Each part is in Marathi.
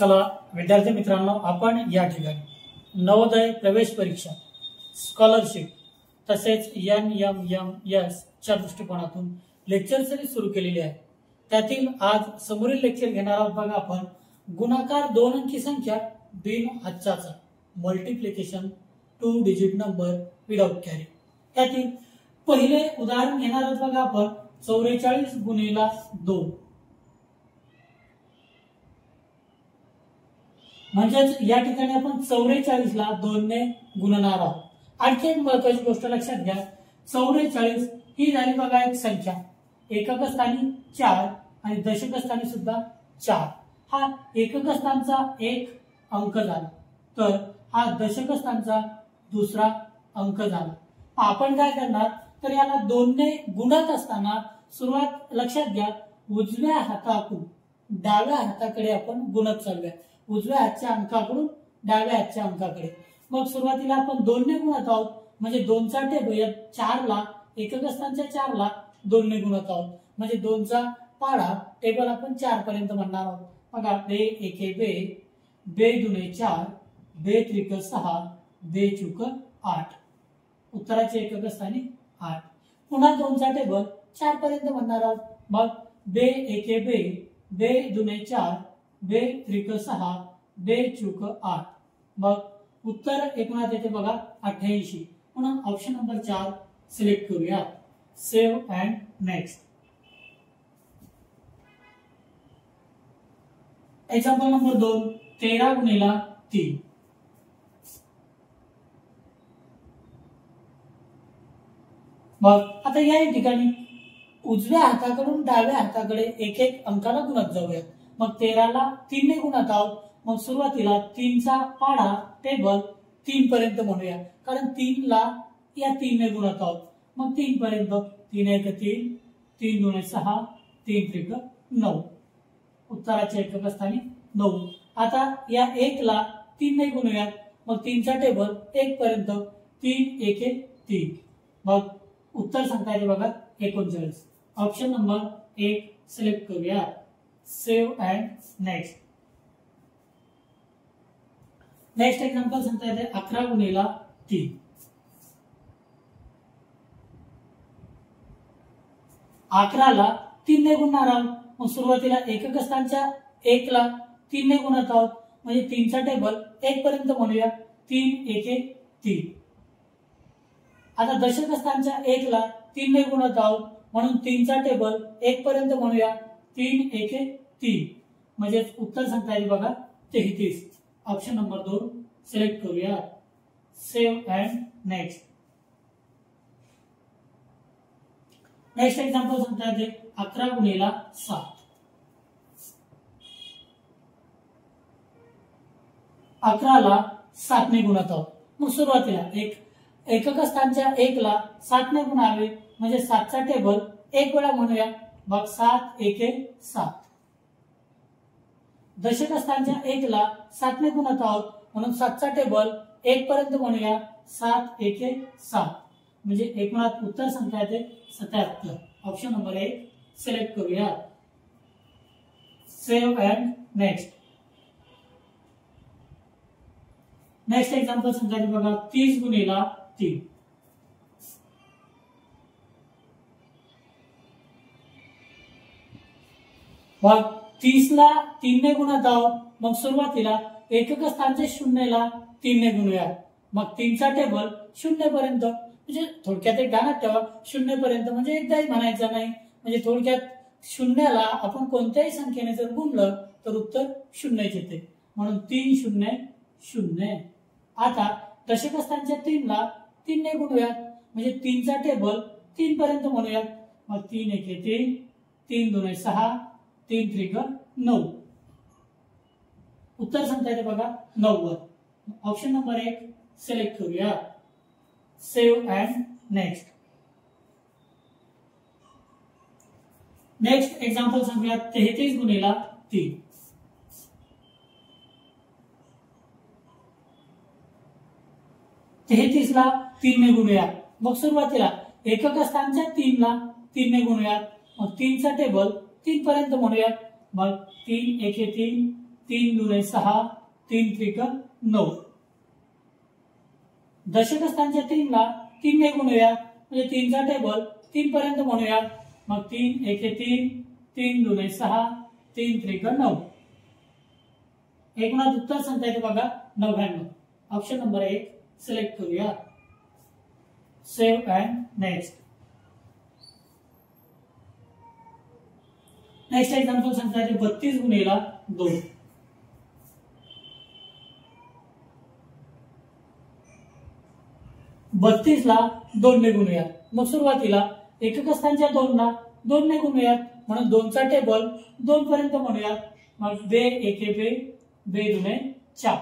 चला विद्यार्थी मित्रांनो, आपण या ठिकाणी नवोदय प्रवेश परीक्षा, स्कॉलरशिप तसेच NMMS च्या दृष्टिकोनातून लेक्चर सिरीज सुरू केलेली आहे। त्यातील आज समोरील लेक्चर घेणार आहोत बघा आपण गुणाकार 2 अंकी संख्या बिन हच्चाचा, multiplication 2 digit number without carry. त्यातील पहिले उदाहरण घेणार आहोत बघा आपण 44 गुणिला 2, म्हणजेच या ठिकाणी आपण 44 ला 2 ने गुणणार आहोत। आणखी एक महत्त्वाची गोष्ट लक्षात घ्या, 44 ही झाली बघा एक संख्या, एकक स्थानी 4 आणि दशक स्थानी सुद्धा 4। हा एकक स्थानचा एक अंक झाला, तर हा दशक स्थानचा दुसरा अंक झाला। आपण काय करणार, तर याला 2 ने गुणत असताना सुरुवात लक्षात घ्या, उजव्या हाताकडून डाव्या हाताकडे आपण गुणत चालूया, उजव्या हातच्या अंकाकडून डाव्या हातच्या अंकाकडे। मग सुरुवातीला आपण 2 ने गुणत आहोत, म्हणजे 2 चा टेबल 4 ला एकक स्थानच्या 4 ला 2 ने गुणत आहोत, म्हणजे 2 चा पाढा टेबल आपण 4 पर्यंत म्हणणार आहोत। बघा, बे एके बे, बे दुने 4, बे त्रिक 6, बे चूक 8, उत्तराचे एकक स्थानी 8। पुन्हा 2 चा टेबल 4 पर्यंत म्हणणार आहोत। मग बे एके बे, बे दुने 4, बे त्रिक 6, बे चूक 8, मग उत्तर एकूणात येते बघा 88। म्हणून ऑप्शन नंबर 4 सिलेक्ट करूया। Save and next. Example number 2, 13 गुणिला 3। मग आता या ठिकाणी उजव्या हाताकडून डाव्या हाताकडे एक एक अंकाला गुणत जाऊया। मग 13 ला 3 ने गुणत आहोत, मग सुरुवातीला 3 चा पाढा टेबल 3 पर्यंत म्हणूया, कारण 3 ला या 3 ने गुणत आहोत। मग 3 पर्यंत 3 1 3, 3 2 6, 3 त्रिक 9, उत्तराचे एकक स्थानी 9। आता या 1 ला 3 ने गुणूया, मग 3 चा टेबल 1 पर्यंत 3 1 3, मग उत्तर सांगता येते बघा 39। ऑप्शन नंबर 1 सिलेक्ट करूया। Save and next. Next example सांगता येते 11 गुणिला 3। 11 ला 3 ने गुणणार आहोत, मग सुरुवातीला एकक स्थानच्या 1 ला 3 ने गुणत आहोत, म्हणजे 3 चा टेबल 1 पर्यंत म्हणूया, 3 1 3। आता दशक स्थानच्या 1 ला 3 ने गुणत आहोत, म्हणून 3 चा टेबल 1 पर्यंत म्हणूया, 3 1 3, म्हणजे उत्तर सांगता येईल बघा 33। ऑप्शन नंबर 2 सिलेक्ट करूया। Save and next. Next example सांगता येते 11 गुणिला 7। 11 ला 7 ने गुणत आहोत, मग सुरुवातीला एकक स्थानच्या 1 ला 7 ने गुणावे, म्हणजे 7 चा टेबल 1 वेळा म्हणूया, मग 7 1 7। दशक स्थानच्या 1 ला 7 ने गुणत आहोत, म्हणून 7 चा टेबल 1 पर्यंत म्हणूया, 7 1 7, म्हणजे एकूणात उत्तर सांगता येते 77। ऑप्शन नंबर 1 सिलेक्ट करूया। Save and next. Next example सांगता येते बघा 30 गुणिला 3। 30 ला 3 ने गुणत आहोत, मग सुरुवातीला एकक स्थानच्या 0 ला 3 ने गुणूया, मग 3 चा टेबल 0 पर्यंत, म्हणजे थोडक्यात एक ध्यानात ठेवा, 0 पर्यंत म्हणजे एकदाही म्हणायचं नाही, म्हणजे थोडक्यात 0 ला आपण कोणत्याही संख्येने जर गुणलं तर उत्तर 0 येते, म्हणून 3 0 0। आता दशक स्थानच्या 3 ला 3 ने गुणूयात, म्हणजे 3 चा टेबल 3 पर्यंत म्हणूयात, मग 3 1 3, 3 2 6, 3 त्रिक 9, उत्तर सांगता येते बघा 90। ऑप्शन नंबर 1 सिलेक्ट करूया। Save and next. Next example सांगूया 33 गुणिला 3। 33 ला 3 ने गुणूया, मग सुरुवातीला एकक स्थानच्या 3 ला 3 ने गुणूया, मग 3 चा टेबल 3 पर्यंत म्हणूया, मग 3 1 3, 3 दुणे 6, 3 त्रिक 9. दशक स्थानच्या 3 ला 3 ने गुणूया म्हणजे 3 चा टेबल 3 पर्यंत म्हणूया. मग 3 एके 3, 3 दुणे 6, 3 त्रिक 9. एकूणात उत्तर सांगता येते बघा 99. ऑप्शन नंबर 1 सिलेक्ट करूया. Save and next. Next example सांगता येते 32 गुणिला 2. 32 ला 2 ने गुणूया. मग सुरुवातीला एकक स्थानच्या 2 ला 2 ने गुणूयात म्हणून 2 चा टेबल 2 पर्यंत म्हणूयात. मग 2 एके 2, 2 दुणे 4.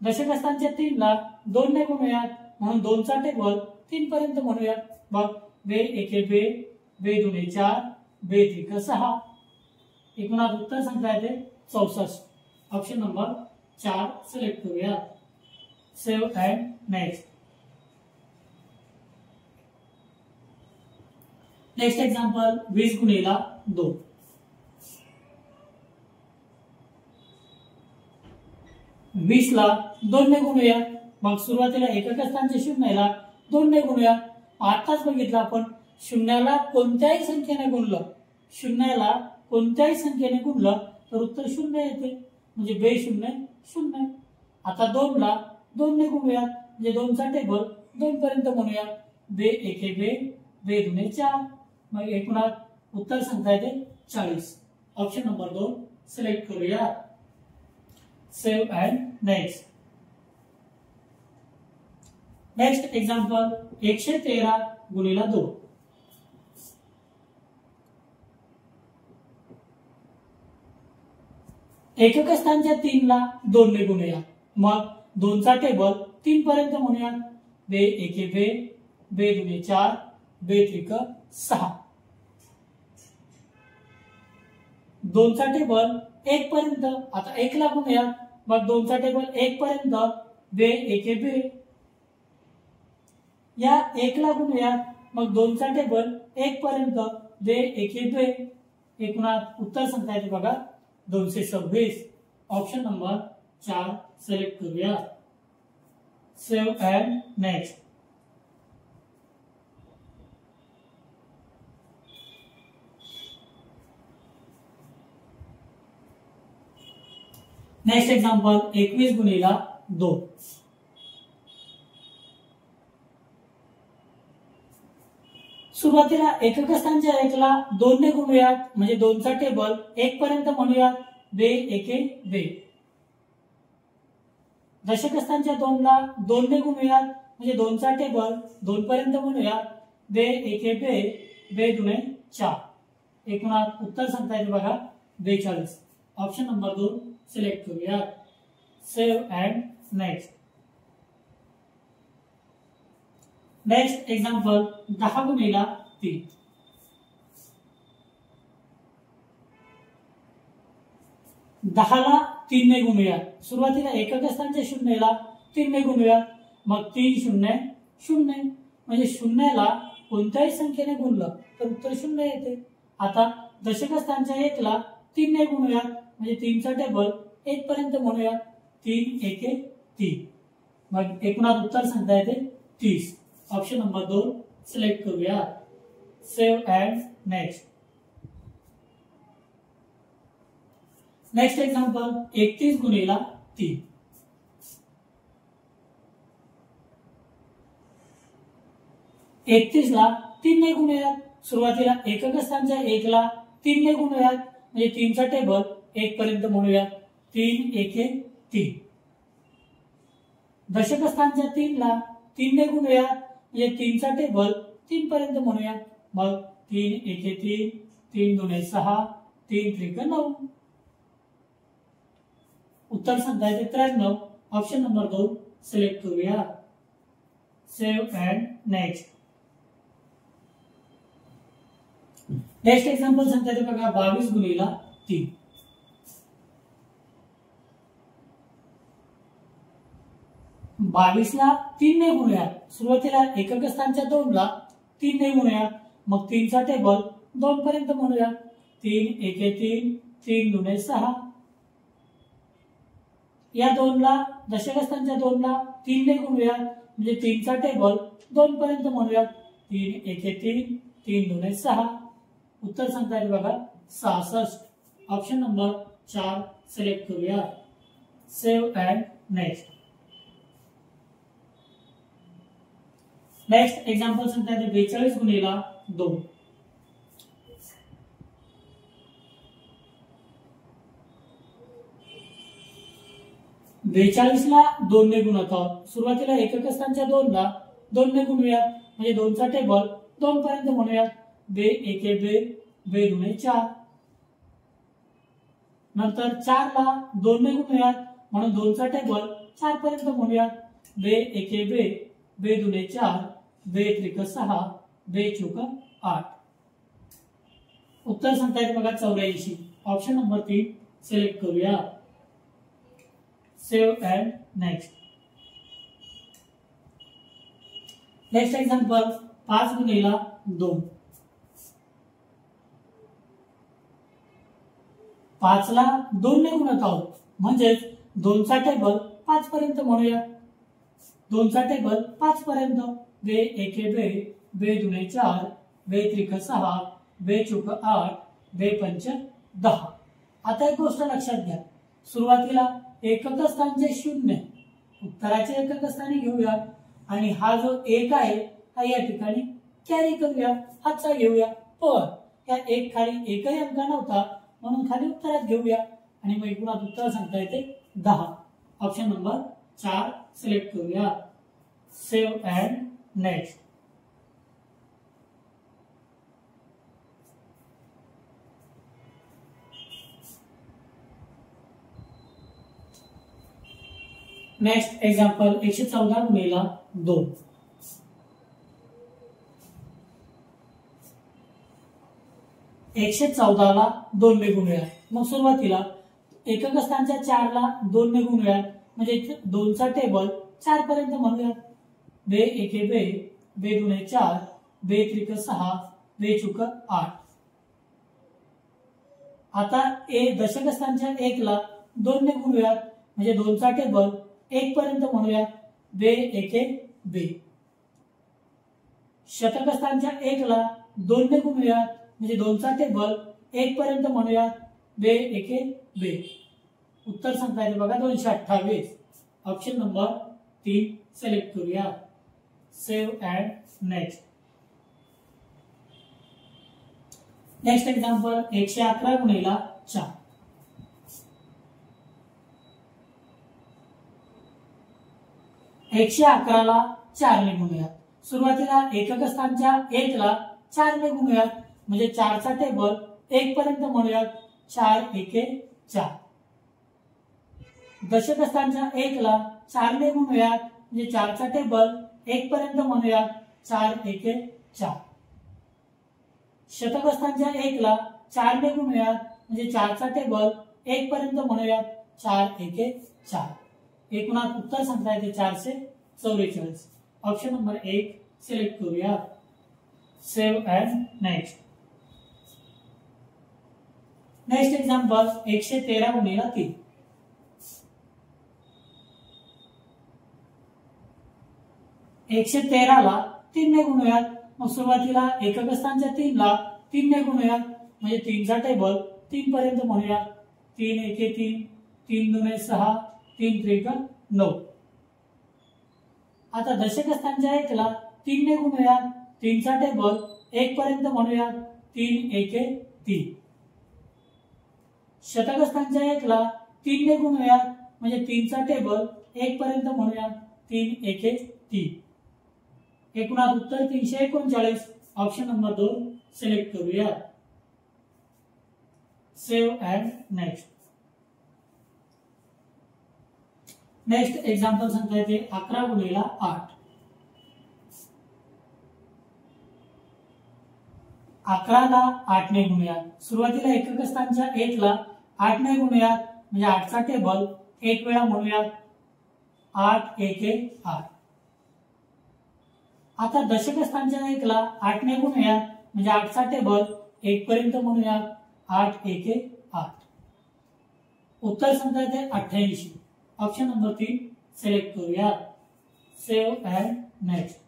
दशक स्थानच्या 3 ला 2 ने गुणूयात म्हणून 2 चा टेबल 3 पर्यंत म्हणूयात. मग 2 एके 2, 2 दुणे 4, 2 त्रिक 6. एकूणात उत्तर सांगता येते 64. ऑप्शन नंबर 4 सिलेक्ट करूया. Save and next. Next example 20 गुणिला 2. 20 ला 2 ने गुणूया. मग सुरुवातीला एकक स्थानच्या 0 ला 2 ने गुणूया. आताच बघितलं आपण शून्याला कोणत्याही संख्येने गुणलं, शून्याला कोणत्याही संख्येने गुणलं तर उत्तर 0 येते. म्हणजे 2 शून्य 0. आता 2 ला 2 ने गुणूया म्हणजे 2 चा टेबल 2 पर्यंत म्हणूया. 2 एके 2, 2 दुणे 4. मग एकूणात उत्तर सांगता येते 40. ऑप्शन नंबर 2 सिलेक्ट करूया. Save and next. Next example 113 गुणिला 2. एकक स्थानच्या 3 ला 2 ने गुणूया. मग 2 चा टेबल 3 पर्यंत म्हणूया. 2 एके 2, 2 दुणे 4, 2 त्रिक 6. 2 चा टेबल 1 पर्यंत. आता 1 ला गुणूया. मग 2 चा टेबल 1 पर्यंत 2 एके 2. या 1 ला गुणूया. मग 2 चा टेबल 1 पर्यंत 2 एके 2. एकूणात उत्तर सांगता येते बघा 226. ऑप्शन नंबर 4 सिलेक्ट करूया. Save and next. Next example 21 गुणिला 2. सुरुवातीला एकक स्थानच्या 1 ला 2 ने गुणूयात म्हणजे 2 चा टेबल 1 पर्यंत म्हणूयात. 2 एके 2. दशक स्थानच्या 2 ला 2 ने गुणूयात म्हणजे 2 चा टेबल 2 पर्यंत म्हणूयात. 2 एके 2, 2 दुणे 4. एकूणात उत्तर सांगता येते बघा 42. ऑप्शन नंबर 2 सिलेक्ट करूया. Save and next. Next example 10 गुणिला 3. 10 ला 3 ने गुणूया. सुरुवातीला एकक स्थानच्या 0 ला 3 ने गुणूया. मग 3 शून्य 0. म्हणजे शून्याला कोणत्याही संख्येने गुणलं तर उत्तर 0 येते. आता दशक स्थानच्या 1 ला 3 ने गुणूया म्हणजे 3 चा टेबल 1 पर्यंत म्हणूया. 3 एके 3. मग एकूणात उत्तर सांगता येते 30. ऑप्शन नंबर 2 सिलेक्ट करूया. Save and next. Next example 31 गुणिला 3. 31 ला 3 ने गुणूयात. सुरुवातीला एकक स्थानच्या 1 ला 3 ने गुणूयात म्हणजे 3 चा टेबल 1 पर्यंत म्हणूया. 3 एके 3. दशक स्थानच्या 3 ला 3 ने गुणूयात म्हणजे 3 चा टेबल 3 पर्यंत म्हणूया. मग 3 एके 3, 3 दुणे 6, 3 त्रिक 9. उत्तर सांगता येते 93. ऑप्शन नंबर 2 सिलेक्ट करूया. Save and next. Next example सांगता येते बघा 22 गुणिला 3. 22 ला 3 ने गुणूयात. सुरुवातीला एकक स्थानच्या 2 ला 3 ने गुणूयात. मग 3 चा टेबल 2 पर्यंत म्हणूया. 3 एके 3, 3 दुने 6. या 2ला दशक स्थानच्या 2ला 3 ने गुणूयात म्हणजे 3 चा टेबल 2 पर्यंत म्हणूयात. 3 एके 3, 3 दुने 6. उत्तर सांगता येईल बघा 66. ऑप्शन नंबर 4 सिलेक्ट करूया. Save and next. Next example सांगता येते 42 गुणिला 2. 42 ला 2 ने गुणत आहोत. सुरुवातीला एकक स्थानच्या 2 ला 2 ने गुणूयात म्हणजे 2 चा टेबल 2 पर्यंत म्हणूयात. 2 एके 2, 2 दुने 4. नंतर 4 ला 2 ने गुणूयात म्हणून 2 चा टेबल 4 पर्यंत म्हणूयात. 2 एके 2, 2 दुने 4, 2 त्रिक 6, 2 चौक 8. उत्तर सांगता येईल बघा 84. ऑप्शन नंबर 3 सिलेक्ट करूया. Save and next. Next example 5 गुणिला 2. 5 ला 2 ने गुणत आहोत म्हणजेच 2 चा टेबल 5 पर्यंत म्हणूया. 2 चा टेबल 5 पर्यंत. 2 एके 2, 2 दुने 4, 2 त्रिक 6, 2 चौक 8, 2 पंच 10. आता एक गोष्ट लक्षात घ्या. सुरुवातीला एकक स्थानचे 0 उत्तराचे एकक स्थानी घेऊया आणि हा जो 1 आहे हा या ठिकाणी कॅरी करूया, हाचा घेऊया. पण या 1 खाली एकही अंक नव्हता म्हणून खाली उत्तरात घेऊया आणि मग एकूणात उत्तर सांगता येते 10. ऑप्शन नंबर 4 सिलेक्ट करूया. Save and next. Next example 114 गुणिला 2. 114 ला 2 ने गुणूयात. मग सुरुवातीला एकक स्थानच्या 4 ला 2 ने गुणूयात म्हणजे 2 चा टेबल 4 पर्यंत म्हणूयात. 2 एके 2, 2 दुने 4, 2 त्रिक 6, 2 चौक 8. आता दशक स्थानच्या 1 ला 2 ने गुणूयात म्हणजे 2 चा टेबल 1 पर्यंत म्हणूयात. 2 एके 2. शतक स्थानच्या 1 ला 2 ने गुणूयात म्हणजे 2 चा टेबल 1 पर्यंत म्हणूयात. 2 एके 2. उत्तर सांगता येते बघा 228. ऑप्शन नंबर 3 सिलेक्ट करूया. Save and next. Next example 111 गुणिला 4. 111 ला 4 ने गुणूयात. सुरुवातीला एकक स्थानच्या 1 ला 4 ने गुणूयात म्हणजे 4 चा टेबल 1 पर्यंत म्हणूयात. 4 एके 4. दशक स्थानच्या 1 ला 4 ने गुणूयात म्हणजे 4 चा टेबल 1 पर्यंत म्हणूयात. 4 एके 4. शतक स्थानच्या 1 ला 4 ने गुणूयात म्हणजे 4 चा टेबल 1 पर्यंत म्हणूयात. 4 एके 4. एकूणात उत्तर सांगता येते 444. ऑप्शन नंबर 1 सिलेक्ट करूया. Save and next. Next example 113 गुणिला 3. 113 ला 3 ने गुणूयात. मग सुरुवातीला एकक स्थानच्या 3 ला 3 ने गुणूयात म्हणजे 3 चा टेबल 3 पर्यंत म्हणूयात. 3 एके 3, 3 दुने 6, 3 त्रिक 9. आता दशक स्थानच्या 1 ला 3 ने गुणूयात. 3 चा टेबल 1 पर्यंत म्हणूयात. 3 एके 3. शतक स्थानच्या 1 ला 3 ने गुणूयात म्हणजे 3 चा टेबल 1 पर्यंत म्हणूयात. 3 एके 3. एकूणात उत्तर 339. ऑप्शन नंबर 2 सिलेक्ट करूया. Save and next. Next example सांगता येते 11 गुणिला 8. 11 ला 8 ने गुणूयात. सुरुवातीला एकक स्थानच्या 1 ला 8 ने गुणूयात म्हणजे 8 चा टेबल 1 वेळा म्हणूयात. 8 एके 8. आता दशक स्थानच्या 1 ला 8 ने गुणूयात म्हणजे 8 चा टेबल 1 पर्यंत म्हणूयात. 8 एके 8. उत्तर सांगता येते 88. ऑप्शन नंबर 3 सिलेक्ट करूया. Save and next.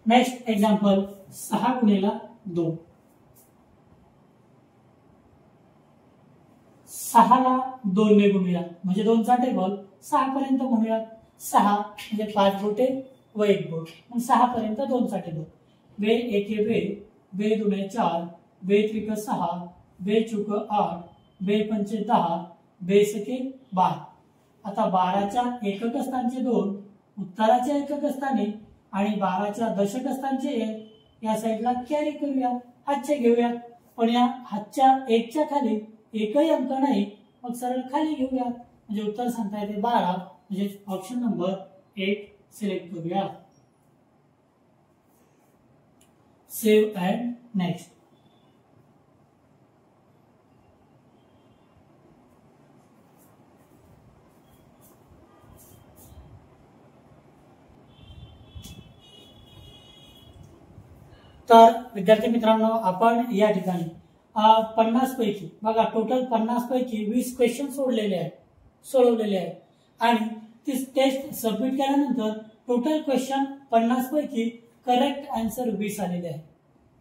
Next example 6 गुणिले 2. 6 ला 2 ने गुणूया म्हणजे 2 चा टेबल 6 पर्यंत म्हणूया. 6 म्हणजे 5 बोटे व 1 बोट, मग 6 पर्यंत 2 चा टेबल. बे एके बे, बे दुने 4, बे त्रिक 6, बे चुक 8, बे पंचे 10, बे सके 12. आता 12च्या एकक स्थानचे 2, उत्तराच्या एकक स्थानी आणि 12च्या दशक स्थानचे 1 या साईडला कॅरी करूया. हातचे घेऊया, पण या हातच्या 1 च्या खाली एकही अंक नाही, मग सरळ खाली घेऊया म्हणजे उत्तर सांगता येते 12. म्हणजे ऑप्शन नंबर 1 सिलेक्ट करूया. Save and next. तर विद्यार्थी मित्रांनो, आपण या ठिकाणी 50 पैकी बघा टोटल 50 पैकी 20 क्वेश्चन सोडवलेले आहेत आणि ती टेस्ट सबमिट केल्यानंतर टोटल क्वेश्चन 50 पैकी करेक्ट आन्सर 20 आलेले आहे.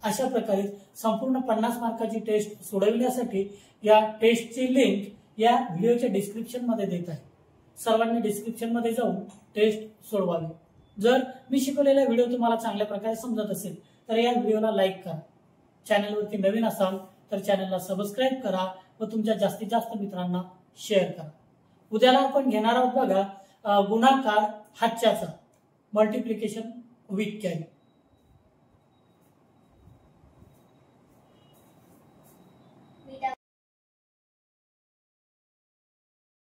अशा प्रकारे संपूर्ण 50 मार्काची टेस्ट सोडविण्यासाठी या टेस्टची लिंक या व्हिडिओच्या डिस्क्रिप्शन मध्ये देत आहे. सर्वांनी डिस्क्रिप्शन मध्ये जाऊन टेस्ट सोडवावी. जर मी शिकवलेला व्हिडिओ तुम्हाला चांगल्या प्रकारे समजत असेल तर या व्हिडिओला लाईक करा. चॅनलवरती नवीन असाल तर चॅनलला सबस्क्राईब करा व तुमच्या जास्तीत जास्त मित्रांना शेअर करा. उद्याला आपण घेणार आहोत बघा गुणाकार हातच्याचा, मल्टिप्लिकेशन विथ कॅरी.